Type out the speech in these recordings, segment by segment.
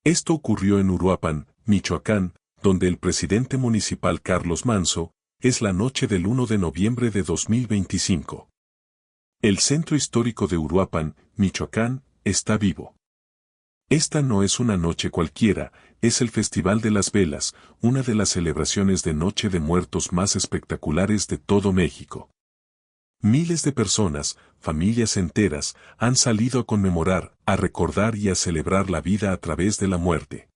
Esto ocurrió en Uruapan, Michoacán, donde el presidente municipal Carlos Manso, es la noche del 1 de noviembre de 2025. El centro histórico de Uruapan, Michoacán, está vivo. Esta no es una noche cualquiera, es el Festival de las Velas, una de las celebraciones de Noche de Muertos más espectaculares de todo México. Miles de personas, familias enteras, han salido a conmemorar, a recordar y a celebrar la vida a través de la muerte.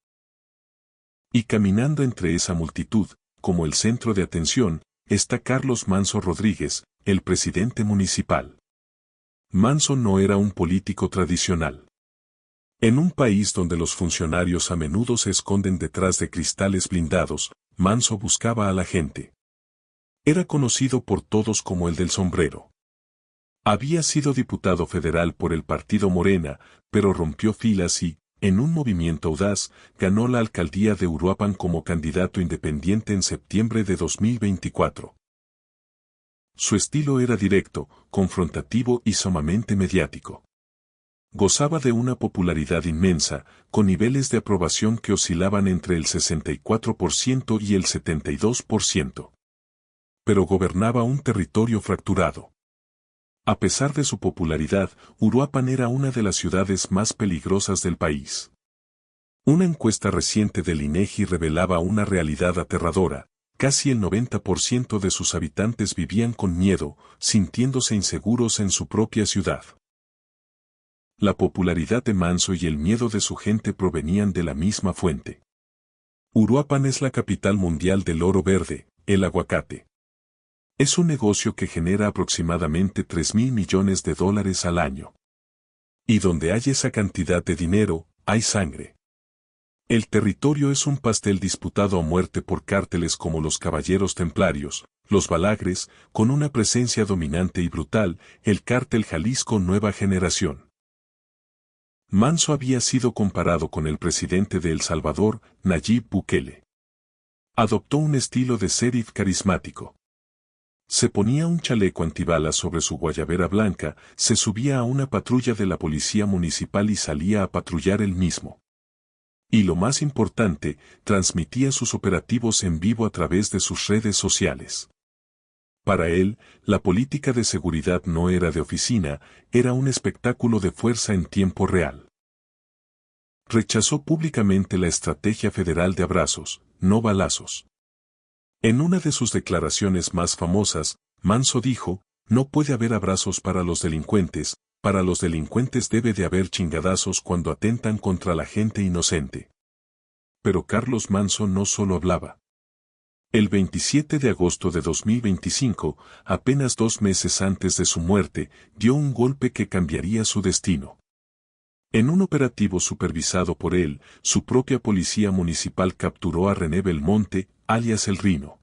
Y caminando entre esa multitud, como el centro de atención, está Carlos Manso Rodríguez, el presidente municipal. Manso no era un político tradicional. En un país donde los funcionarios a menudo se esconden detrás de cristales blindados, Manso buscaba a la gente. Era conocido por todos como el del sombrero. Había sido diputado federal por el partido Morena, pero rompió filas y, en un movimiento audaz, ganó la alcaldía de Uruapan como candidato independiente en septiembre de 2024. Su estilo era directo, confrontativo y sumamente mediático. Gozaba de una popularidad inmensa, con niveles de aprobación que oscilaban entre el 64% y el 72%. Pero gobernaba un territorio fracturado. A pesar de su popularidad, Uruapan era una de las ciudades más peligrosas del país. Una encuesta reciente del INEGI revelaba una realidad aterradora. Casi el 90% de sus habitantes vivían con miedo, sintiéndose inseguros en su propia ciudad. La popularidad de Manso y el miedo de su gente provenían de la misma fuente. Uruapan es la capital mundial del oro verde, el aguacate. Es un negocio que genera aproximadamente $3,000 millones al año. Y donde hay esa cantidad de dinero, hay sangre. El territorio es un pastel disputado a muerte por cárteles como los Caballeros Templarios, los Balagres, con una presencia dominante y brutal, el cártel Jalisco Nueva Generación. Manso había sido comparado con el presidente de El Salvador, Nayib Bukele. Adoptó un estilo de sheriff carismático. Se ponía un chaleco antibalas sobre su guayabera blanca, se subía a una patrulla de la policía municipal y salía a patrullar él mismo. Y lo más importante, transmitía sus operativos en vivo a través de sus redes sociales. Para él, la política de seguridad no era de oficina, era un espectáculo de fuerza en tiempo real. Rechazó públicamente la estrategia federal de abrazos, no balazos. En una de sus declaraciones más famosas, Manso dijo, no puede haber abrazos para los delincuentes debe de haber chingadazos cuando atentan contra la gente inocente. Pero Carlos Manso no solo hablaba. El 27 de agosto de 2025, apenas 2 meses antes de su muerte, dio un golpe que cambiaría su destino. En un operativo supervisado por él, su propia policía municipal capturó a René Belmonte, alias El Rino.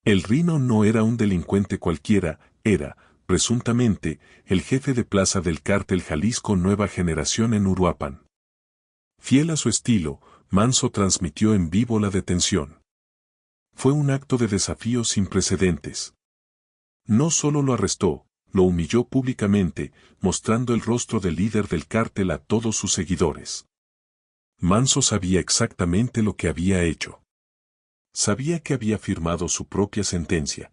El Rino no era un delincuente cualquiera, era, presuntamente, el jefe de plaza del cártel Jalisco Nueva Generación en Uruapan. Fiel a su estilo, Manso transmitió en vivo la detención. Fue un acto de desafío sin precedentes. No solo lo arrestó, lo humilló públicamente, mostrando el rostro del líder del cártel a todos sus seguidores. Manso sabía exactamente lo que había hecho. Sabía que había firmado su propia sentencia.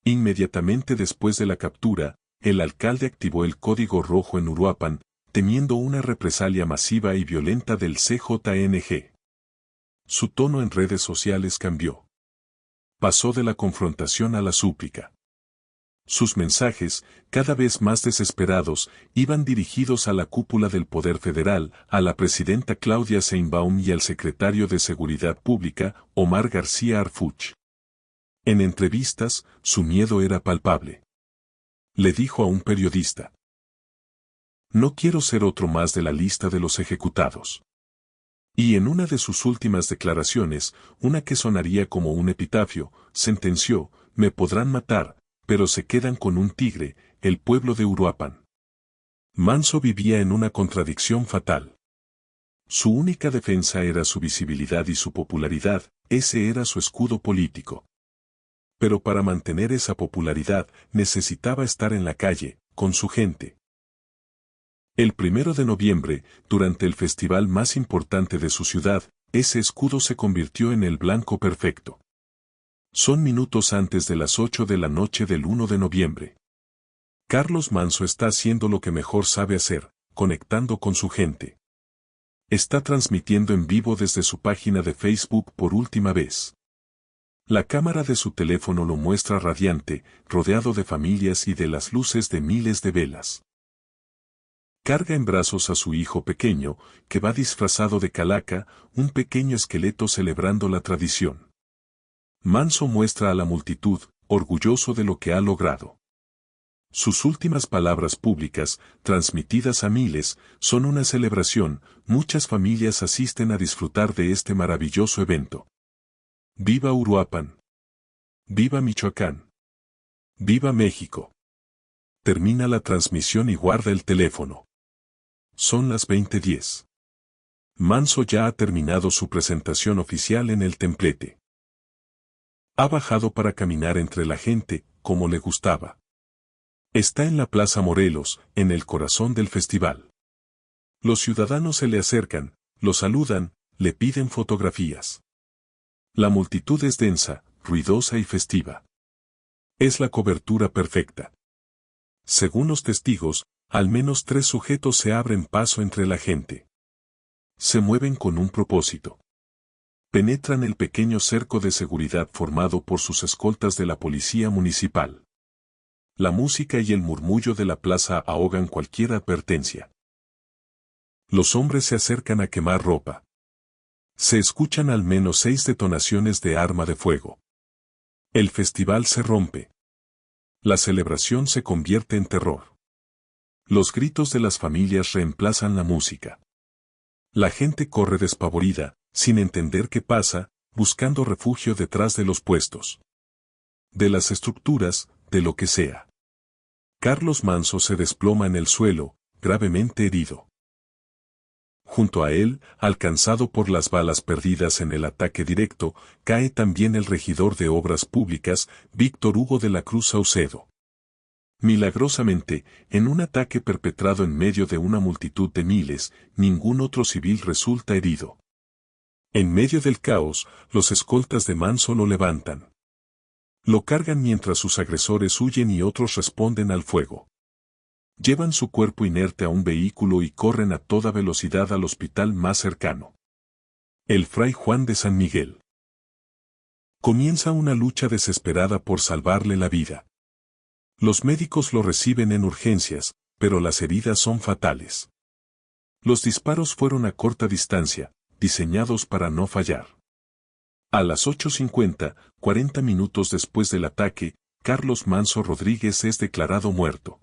Inmediatamente después de la captura, el alcalde activó el Código Rojo en Uruapan, temiendo una represalia masiva y violenta del CJNG. Su tono en redes sociales cambió. Pasó de la confrontación a la súplica. Sus mensajes, cada vez más desesperados, iban dirigidos a la cúpula del Poder Federal, a la presidenta Claudia Sheinbaum y al secretario de Seguridad Pública, Omar García Harfuch. En entrevistas, su miedo era palpable. Le dijo a un periodista: no quiero ser otro más de la lista de los ejecutados. Y en una de sus últimas declaraciones, una que sonaría como un epitafio, sentenció: me podrán matar, pero se quedan con un tigre, el pueblo de Uruapan. Manso vivía en una contradicción fatal. Su única defensa era su visibilidad y su popularidad, ese era su escudo político. Pero para mantener esa popularidad, necesitaba estar en la calle, con su gente. El 1 de noviembre, durante el festival más importante de su ciudad, ese escudo se convirtió en el blanco perfecto. Son minutos antes de las 8 de la noche del 1 de noviembre. Carlos Manso está haciendo lo que mejor sabe hacer, conectando con su gente. Está transmitiendo en vivo desde su página de Facebook por última vez. La cámara de su teléfono lo muestra radiante, rodeado de familias y de las luces de miles de velas. Carga en brazos a su hijo pequeño, que va disfrazado de calaca, un pequeño esqueleto celebrando la tradición. Manso muestra a la multitud, orgulloso de lo que ha logrado. Sus últimas palabras públicas, transmitidas a miles, son una celebración. Muchas familias asisten a disfrutar de este maravilloso evento. ¡Viva Uruapan! ¡Viva Michoacán! ¡Viva México! Termina la transmisión y guarda el teléfono. Son las 20:10. Manso ya ha terminado su presentación oficial en el templete. Ha bajado para caminar entre la gente, como le gustaba. Está en la Plaza Morelos, en el corazón del festival. Los ciudadanos se le acercan, lo saludan, le piden fotografías. La multitud es densa, ruidosa y festiva. Es la cobertura perfecta. Según los testigos, al menos 3 sujetos se abren paso entre la gente. Se mueven con un propósito. Penetran el pequeño cerco de seguridad formado por sus escoltas de la policía municipal. La música y el murmullo de la plaza ahogan cualquier advertencia. Los hombres se acercan a quemar ropa. Se escuchan al menos 6 detonaciones de arma de fuego. El festival se rompe. La celebración se convierte en terror. Los gritos de las familias reemplazan la música. La gente corre despavorida, sin entender qué pasa, buscando refugio detrás de los puestos. De las estructuras, de lo que sea. Carlos Manso se desploma en el suelo, gravemente herido. Junto a él, alcanzado por las balas perdidas en el ataque directo, cae también el regidor de Obras Públicas, Víctor Hugo de la Cruz Saucedo. Milagrosamente, en un ataque perpetrado en medio de una multitud de miles, ningún otro civil resulta herido. En medio del caos, los escoltas de Manso lo levantan. Lo cargan mientras sus agresores huyen y otros responden al fuego. Llevan su cuerpo inerte a un vehículo y corren a toda velocidad al hospital más cercano. El Fray Juan de San Miguel. Comienza una lucha desesperada por salvarle la vida. Los médicos lo reciben en urgencias, pero las heridas son fatales. Los disparos fueron a corta distancia, diseñados para no fallar. A las 8:50, 40 minutos después del ataque, Carlos Manso Rodríguez es declarado muerto.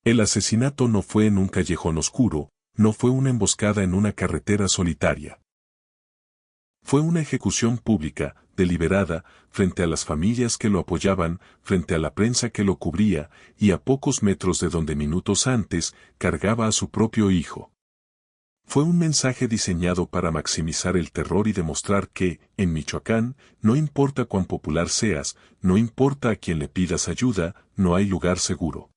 El asesinato no fue en un callejón oscuro, no fue una emboscada en una carretera solitaria. Fue una ejecución pública, deliberada, frente a las familias que lo apoyaban, frente a la prensa que lo cubría, y a pocos metros de donde minutos antes, cargaba a su propio hijo. Fue un mensaje diseñado para maximizar el terror y demostrar que, en Michoacán, no importa cuán popular seas, no importa a quién le pidas ayuda, no hay lugar seguro.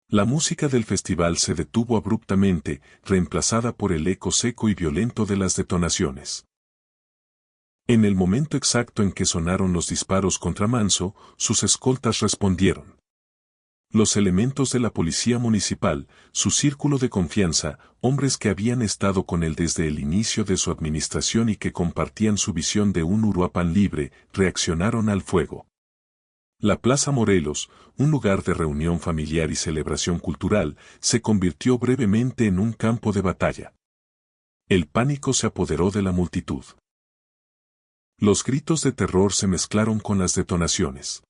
La música del festival se detuvo abruptamente, reemplazada por el eco seco y violento de las detonaciones. En el momento exacto en que sonaron los disparos contra Manso, sus escoltas respondieron. Los elementos de la policía municipal, su círculo de confianza, hombres que habían estado con él desde el inicio de su administración y que compartían su visión de un Uruapan libre, reaccionaron al fuego. La Plaza Morelos, un lugar de reunión familiar y celebración cultural, se convirtió brevemente en un campo de batalla. El pánico se apoderó de la multitud. Los gritos de terror se mezclaron con las detonaciones.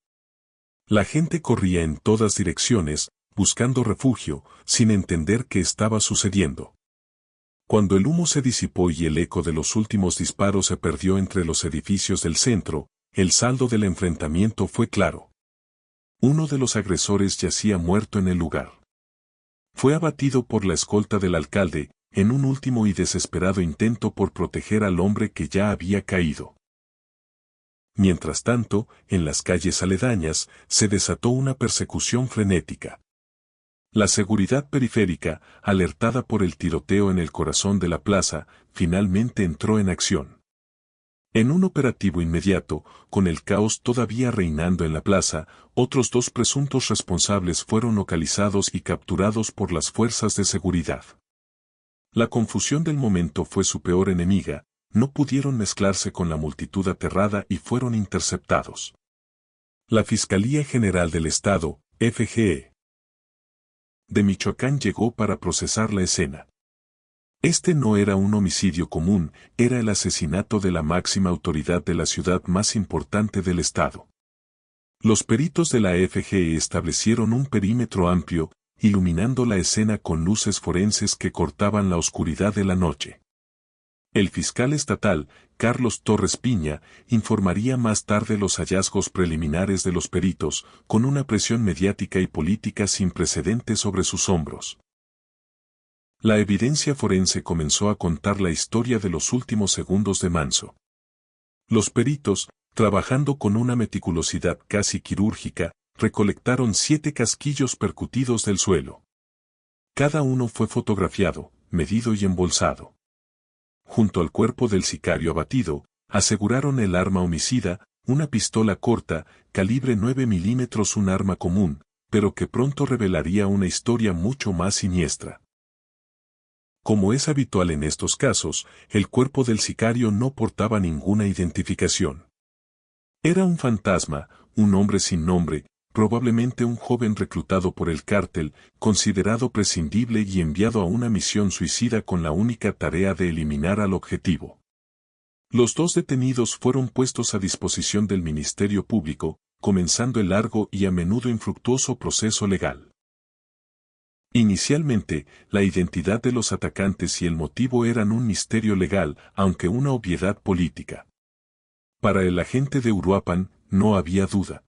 La gente corría en todas direcciones, buscando refugio, sin entender qué estaba sucediendo. Cuando el humo se disipó y el eco de los últimos disparos se perdió entre los edificios del centro, el saldo del enfrentamiento fue claro. Uno de los agresores yacía muerto en el lugar. Fue abatido por la escolta del alcalde, en un último y desesperado intento por proteger al hombre que ya había caído. Mientras tanto, en las calles aledañas, se desató una persecución frenética. La seguridad periférica, alertada por el tiroteo en el corazón de la plaza, finalmente entró en acción. En un operativo inmediato, con el caos todavía reinando en la plaza, otros 2 presuntos responsables fueron localizados y capturados por las fuerzas de seguridad. La confusión del momento fue su peor enemiga, no pudieron mezclarse con la multitud aterrada y fueron interceptados. La Fiscalía General del Estado, FGE, de Michoacán llegó para procesar la escena. Este no era un homicidio común, era el asesinato de la máxima autoridad de la ciudad más importante del estado. Los peritos de la FGE establecieron un perímetro amplio, iluminando la escena con luces forenses que cortaban la oscuridad de la noche. El fiscal estatal, Carlos Torres Piña, informaría más tarde los hallazgos preliminares de los peritos, con una presión mediática y política sin precedentes sobre sus hombros. La evidencia forense comenzó a contar la historia de los últimos segundos de Manso. Los peritos, trabajando con una meticulosidad casi quirúrgica, recolectaron 7 casquillos percutidos del suelo. Cada uno fue fotografiado, medido y embolsado. Junto al cuerpo del sicario abatido, aseguraron el arma homicida, una pistola corta, calibre 9 milímetros, un arma común, pero que pronto revelaría una historia mucho más siniestra. Como es habitual en estos casos, el cuerpo del sicario no portaba ninguna identificación. Era un fantasma, un hombre sin nombre, probablemente un joven reclutado por el cártel, considerado prescindible y enviado a una misión suicida con la única tarea de eliminar al objetivo. Los 2 detenidos fueron puestos a disposición del Ministerio Público, comenzando el largo y a menudo infructuoso proceso legal. Inicialmente, la identidad de los atacantes y el motivo eran un misterio legal, aunque una obviedad política. Para el agente de Uruapan, no había duda.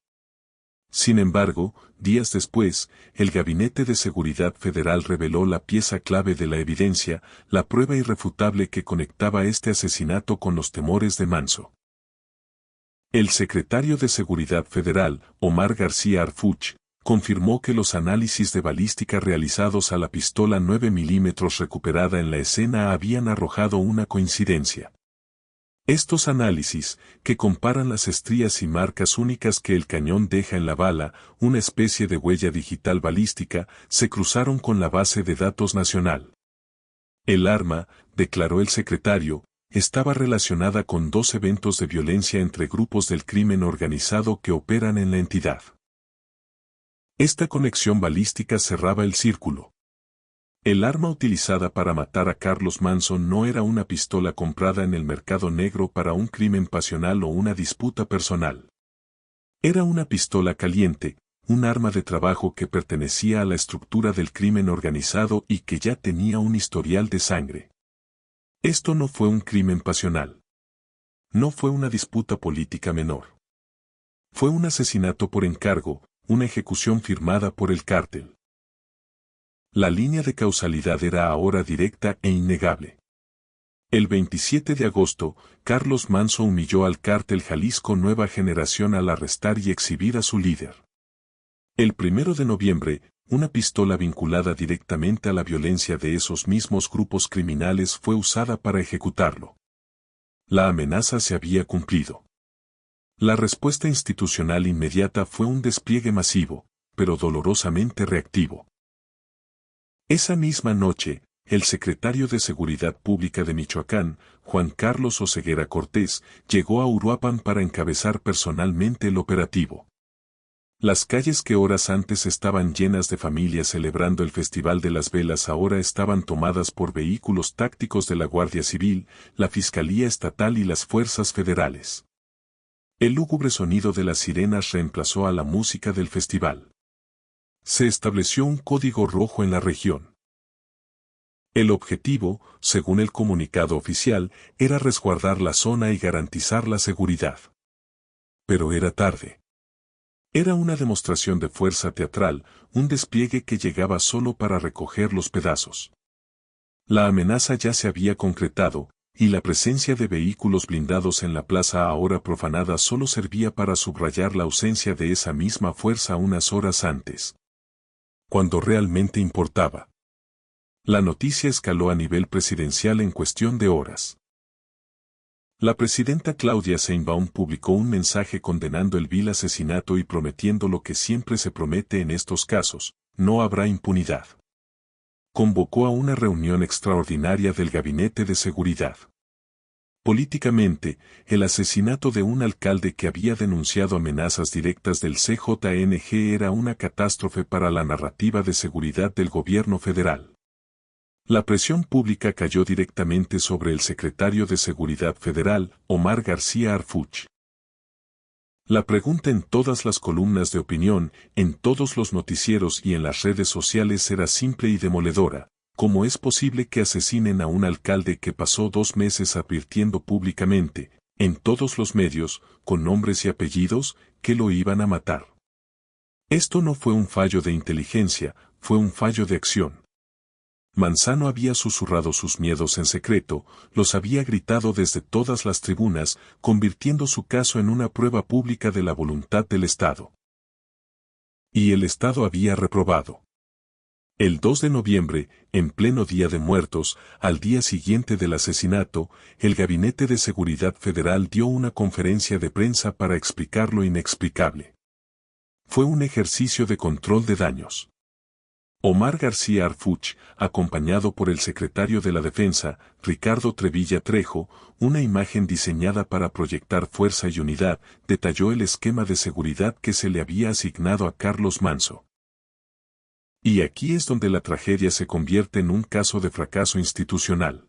Sin embargo, días después, el Gabinete de Seguridad Federal reveló la pieza clave de la evidencia, la prueba irrefutable que conectaba este asesinato con los temores de Manso. El secretario de Seguridad Federal, Omar García Harfuch, confirmó que los análisis de balística realizados a la pistola 9 milímetros recuperada en la escena habían arrojado una coincidencia. Estos análisis, que comparan las estrías y marcas únicas que el cañón deja en la bala, una especie de huella digital balística, se cruzaron con la base de datos nacional. El arma, declaró el secretario, estaba relacionada con 2 eventos de violencia entre grupos del crimen organizado que operan en la entidad. Esta conexión balística cerraba el círculo. El arma utilizada para matar a Carlos Manso no era una pistola comprada en el mercado negro para un crimen pasional o una disputa personal. Era una pistola caliente, un arma de trabajo que pertenecía a la estructura del crimen organizado y que ya tenía un historial de sangre. Esto no fue un crimen pasional. No fue una disputa política menor. Fue un asesinato por encargo, una ejecución firmada por el cártel. La línea de causalidad era ahora directa e innegable. El 27 de agosto, Carlos Manso humilló al cártel Jalisco Nueva Generación al arrestar y exhibir a su líder. El 1 de noviembre, una pistola vinculada directamente a la violencia de esos mismos grupos criminales fue usada para ejecutarlo. La amenaza se había cumplido. La respuesta institucional inmediata fue un despliegue masivo, pero dolorosamente reactivo. Esa misma noche, el secretario de Seguridad Pública de Michoacán, Juan Carlos Oseguera Cortés, llegó a Uruapan para encabezar personalmente el operativo. Las calles que horas antes estaban llenas de familias celebrando el Festival de las Velas ahora estaban tomadas por vehículos tácticos de la Guardia Civil, la Fiscalía Estatal y las fuerzas federales. El lúgubre sonido de las sirenas reemplazó a la música del festival. Se estableció un código rojo en la región. El objetivo, según el comunicado oficial, era resguardar la zona y garantizar la seguridad. Pero era tarde. Era una demostración de fuerza teatral, un despliegue que llegaba solo para recoger los pedazos. La amenaza ya se había concretado, y la presencia de vehículos blindados en la plaza ahora profanada solo servía para subrayar la ausencia de esa misma fuerza unas horas antes. cuando realmente importaba. La noticia escaló a nivel presidencial en cuestión de horas. La presidenta Claudia Sheinbaum publicó un mensaje condenando el vil asesinato y prometiendo lo que siempre se promete en estos casos: no habrá impunidad. Convocó a una reunión extraordinaria del Gabinete de Seguridad. Políticamente, el asesinato de un alcalde que había denunciado amenazas directas del CJNG era una catástrofe para la narrativa de seguridad del gobierno federal. La presión pública cayó directamente sobre el secretario de Seguridad Federal, Omar García Harfuch. La pregunta en todas las columnas de opinión, en todos los noticieros y en las redes sociales era simple y demoledora: ¿cómo es posible que asesinen a un alcalde que pasó 2 meses advirtiendo públicamente, en todos los medios, con nombres y apellidos, que lo iban a matar? Esto no fue un fallo de inteligencia, fue un fallo de acción. Manzano había susurrado sus miedos en secreto, los había gritado desde todas las tribunas, convirtiendo su caso en una prueba pública de la voluntad del Estado. Y el Estado había reprobado. El 2 de noviembre, en pleno Día de Muertos, al día siguiente del asesinato, el Gabinete de Seguridad Federal dio una conferencia de prensa para explicar lo inexplicable. Fue un ejercicio de control de daños. Omar García Harfuch, acompañado por el secretario de la Defensa, Ricardo Trevilla Trejo, una imagen diseñada para proyectar fuerza y unidad, detalló el esquema de seguridad que se le había asignado a Carlos Manso. Y aquí es donde la tragedia se convierte en un caso de fracaso institucional.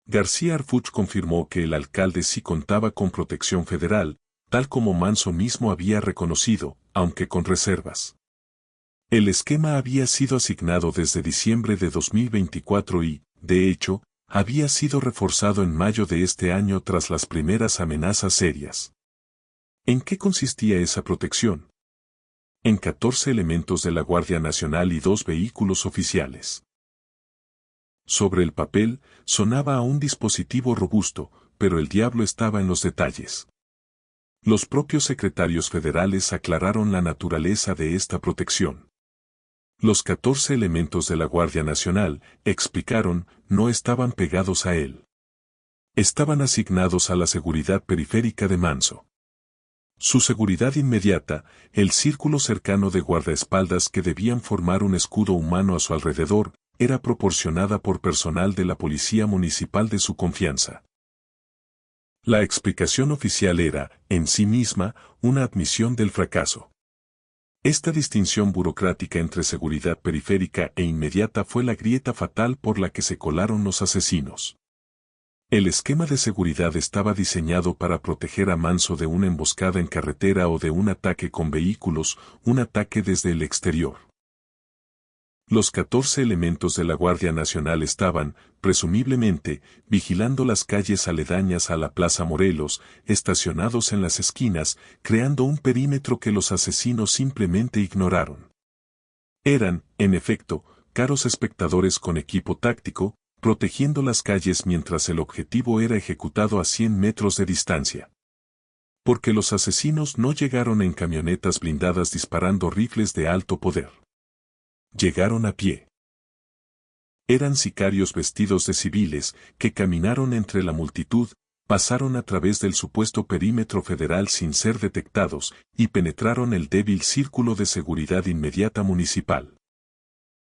García Harfuch confirmó que el alcalde sí contaba con protección federal, tal como Manso mismo había reconocido, aunque con reservas. El esquema había sido asignado desde diciembre de 2024 y, de hecho, había sido reforzado en mayo de este año tras las primeras amenazas serias. ¿En qué consistía esa protección? En 14 elementos de la Guardia Nacional y 2 vehículos oficiales. Sobre el papel, sonaba a un dispositivo robusto, pero el diablo estaba en los detalles. Los propios secretarios federales aclararon la naturaleza de esta protección. Los 14 elementos de la Guardia Nacional, explicaron, no estaban pegados a él. Estaban asignados a la seguridad periférica de Manso. Su seguridad inmediata, el círculo cercano de guardaespaldas que debían formar un escudo humano a su alrededor, era proporcionada por personal de la Policía Municipal de su confianza. La explicación oficial era, en sí misma, una admisión del fracaso. Esta distinción burocrática entre seguridad periférica e inmediata fue la grieta fatal por la que se colaron los asesinos. El esquema de seguridad estaba diseñado para proteger a Manso de una emboscada en carretera o de un ataque con vehículos, un ataque desde el exterior. Los 14 elementos de la Guardia Nacional estaban, presumiblemente, vigilando las calles aledañas a la Plaza Morelos, estacionados en las esquinas, creando un perímetro que los asesinos simplemente ignoraron. Eran, en efecto, caros espectadores con equipo táctico, protegiendo las calles mientras el objetivo era ejecutado a 100 metros de distancia. Porque los asesinos no llegaron en camionetas blindadas disparando rifles de alto poder. Llegaron a pie. Eran sicarios vestidos de civiles, que caminaron entre la multitud, pasaron a través del supuesto perímetro federal sin ser detectados, y penetraron el débil círculo de seguridad inmediata municipal.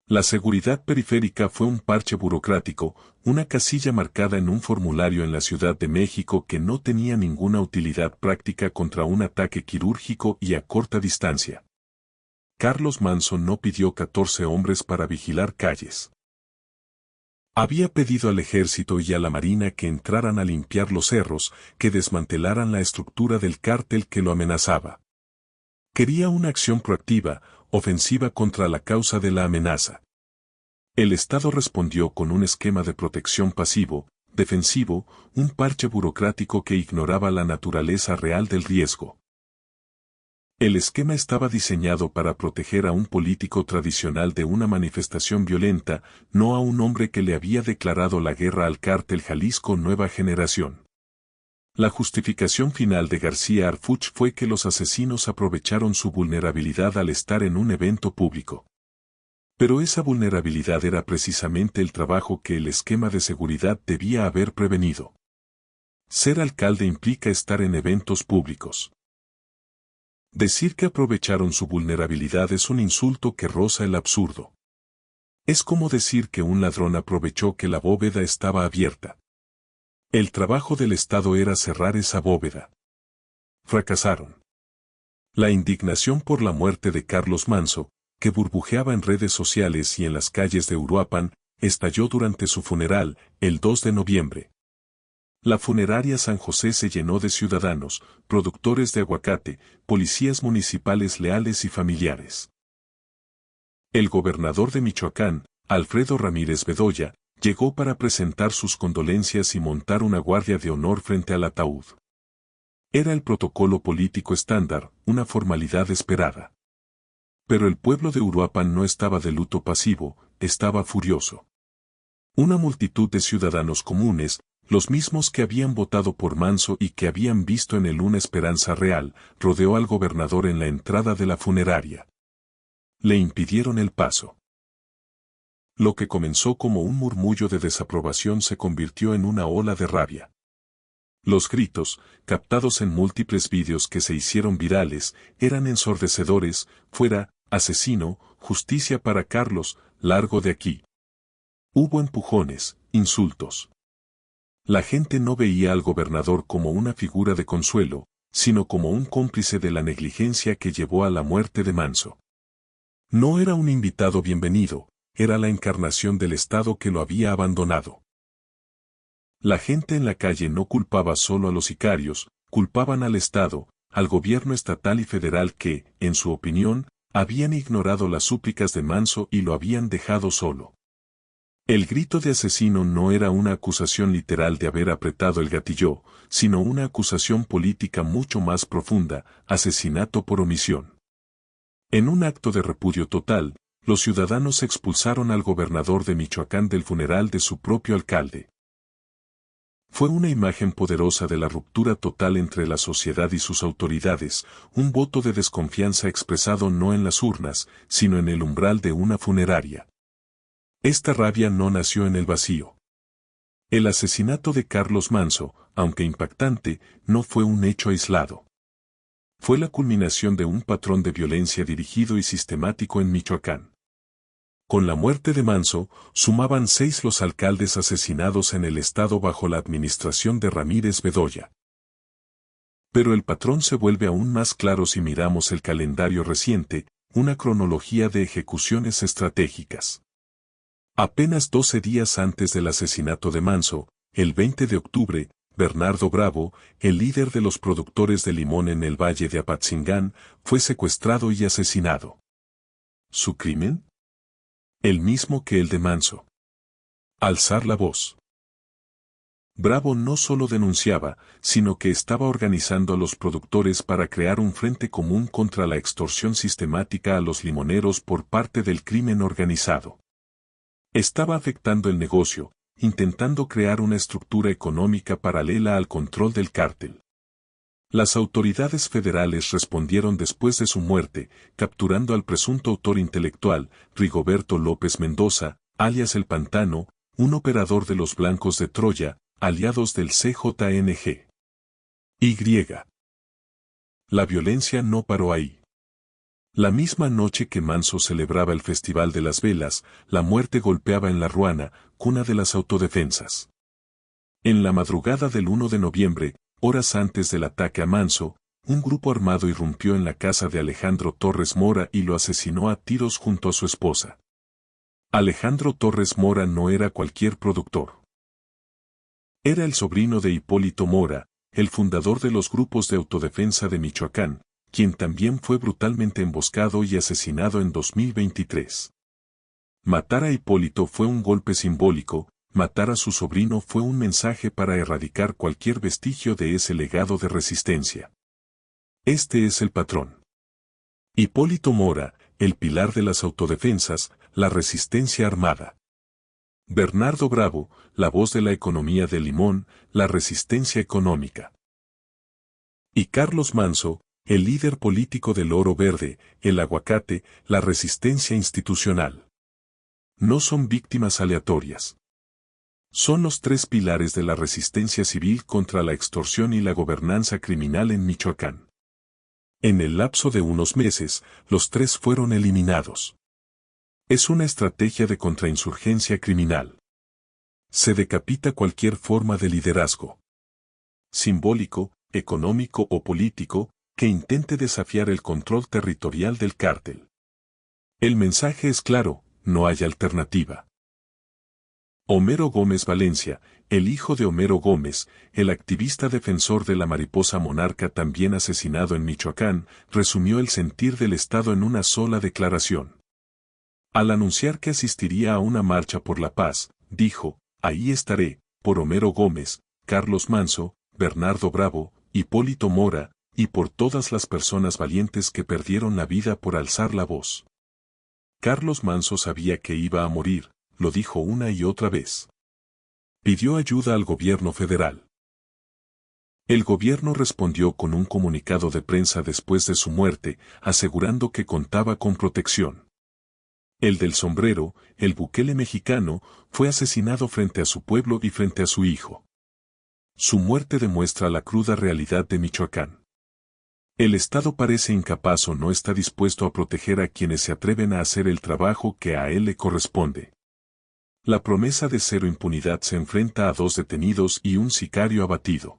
La seguridad periférica fue un parche burocrático, una casilla marcada en un formulario en la Ciudad de México que no tenía ninguna utilidad práctica contra un ataque quirúrgico y a corta distancia. Carlos Manso no pidió 14 hombres para vigilar calles. Había pedido al ejército y a la marina que entraran a limpiar los cerros, que desmantelaran la estructura del cártel que lo amenazaba. Quería una acción proactiva, ofensiva contra la causa de la amenaza. El Estado respondió con un esquema de protección pasivo, defensivo, un parche burocrático que ignoraba la naturaleza real del riesgo. El esquema estaba diseñado para proteger a un político tradicional de una manifestación violenta, no a un hombre que le había declarado la guerra al cártel Jalisco Nueva Generación. La justificación final de García Harfuch fue que los asesinos aprovecharon su vulnerabilidad al estar en un evento público. Pero esa vulnerabilidad era precisamente el trabajo que el esquema de seguridad debía haber prevenido. Ser alcalde implica estar en eventos públicos. Decir que aprovecharon su vulnerabilidad es un insulto que roza el absurdo. Es como decir que un ladrón aprovechó que la bóveda estaba abierta. El trabajo del Estado era cerrar esa bóveda. Fracasaron. La indignación por la muerte de Carlos Manso, que burbujeaba en redes sociales y en las calles de Uruapan, estalló durante su funeral, el 2 de noviembre. La funeraria San José se llenó de ciudadanos, productores de aguacate, policías municipales leales y familiares. El gobernador de Michoacán, Alfredo Ramírez Bedoya, llegó para presentar sus condolencias y montar una guardia de honor frente al ataúd. Era el protocolo político estándar, una formalidad esperada. Pero el pueblo de Uruapan no estaba de luto pasivo, estaba furioso. Una multitud de ciudadanos comunes, los mismos que habían votado por Manso y que habían visto en él una esperanza real, rodeó al gobernador en la entrada de la funeraria. Le impidieron el paso. Lo que comenzó como un murmullo de desaprobación se convirtió en una ola de rabia. Los gritos, captados en múltiples vídeos que se hicieron virales, eran ensordecedores: fuera, asesino, justicia para Carlos, largo de aquí. Hubo empujones, insultos. La gente no veía al gobernador como una figura de consuelo, sino como un cómplice de la negligencia que llevó a la muerte de Manso. No era un invitado bienvenido, era la encarnación del Estado que lo había abandonado. La gente en la calle no culpaba solo a los sicarios, culpaban al Estado, al gobierno estatal y federal que, en su opinión, habían ignorado las súplicas de Manso y lo habían dejado solo. El grito de asesino no era una acusación literal de haber apretado el gatillo, sino una acusación política mucho más profunda: asesinato por omisión. En un acto de repudio total, los ciudadanos expulsaron al gobernador de Michoacán del funeral de su propio alcalde. Fue una imagen poderosa de la ruptura total entre la sociedad y sus autoridades, un voto de desconfianza expresado no en las urnas, sino en el umbral de una funeraria. Esta rabia no nació en el vacío. El asesinato de Carlos Manso, aunque impactante, no fue un hecho aislado. Fue la culminación de un patrón de violencia dirigido y sistemático en Michoacán. Con la muerte de Manso, sumaban 6 los alcaldes asesinados en el estado bajo la administración de Ramírez Bedoya. Pero el patrón se vuelve aún más claro si miramos el calendario reciente, una cronología de ejecuciones estratégicas. Apenas 12 días antes del asesinato de Manso, el 20 de octubre, Bernardo Bravo, el líder de los productores de limón en el valle de Apatzingán, fue secuestrado y asesinado. ¿Su crimen? El mismo que el de Manso. Alzar la voz. Bravo no solo denunciaba, sino que estaba organizando a los productores para crear un frente común contra la extorsión sistemática a los limoneros por parte del crimen organizado. Estaba afectando el negocio, intentando crear una estructura económica paralela al control del cártel. Las autoridades federales respondieron después de su muerte, capturando al presunto autor intelectual, Rigoberto López Mendoza, alias El Pantano, un operador de los Blancos de Troya, aliados del CJNG. La violencia no paró ahí. La misma noche que Manso celebraba el Festival de las Velas, la muerte golpeaba en La Ruana, cuna de las autodefensas. En la madrugada del 1 de noviembre, horas antes del ataque a Manso, un grupo armado irrumpió en la casa de Alejandro Torres Mora y lo asesinó a tiros junto a su esposa. Alejandro Torres Mora no era cualquier productor. Era el sobrino de Hipólito Mora, el fundador de los grupos de autodefensa de Michoacán, quien también fue brutalmente emboscado y asesinado en 2023. Matar a Hipólito fue un golpe simbólico, matar a su sobrino fue un mensaje para erradicar cualquier vestigio de ese legado de resistencia. Este es el patrón. Hipólito Mora, el pilar de las autodefensas, la resistencia armada. Bernardo Bravo, la voz de la economía de Limón, la resistencia económica. Y Carlos Manso, el líder político del Oro Verde, el aguacate, la resistencia institucional. No son víctimas aleatorias. Son los tres pilares de la resistencia civil contra la extorsión y la gobernanza criminal en Michoacán. En el lapso de unos meses, los tres fueron eliminados. Es una estrategia de contrainsurgencia criminal. Se decapita cualquier forma de liderazgo simbólico, económico o político, que intente desafiar el control territorial del cártel. El mensaje es claro, no hay alternativa. Homero Gómez Valencia, el hijo de Homero Gómez, el activista defensor de la mariposa monarca también asesinado en Michoacán, resumió el sentir del Estado en una sola declaración. Al anunciar que asistiría a una marcha por la paz, dijo, ahí estaré, por Homero Gómez, Carlos Manso, Bernardo Bravo, Hipólito Mora, y por todas las personas valientes que perdieron la vida por alzar la voz. Carlos Manso sabía que iba a morir, lo dijo una y otra vez. Pidió ayuda al gobierno federal. El gobierno respondió con un comunicado de prensa después de su muerte, asegurando que contaba con protección. El del sombrero, el Bukele mexicano, fue asesinado frente a su pueblo y frente a su hijo. Su muerte demuestra la cruda realidad de Michoacán. El Estado parece incapaz o no está dispuesto a proteger a quienes se atreven a hacer el trabajo que a él le corresponde. La promesa de cero impunidad se enfrenta a 2 detenidos y un sicario abatido.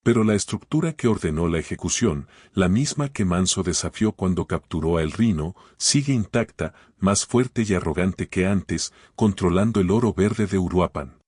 Pero la estructura que ordenó la ejecución, la misma que Manso desafió cuando capturó a El Rino, sigue intacta, más fuerte y arrogante que antes, controlando el oro verde de Uruapan.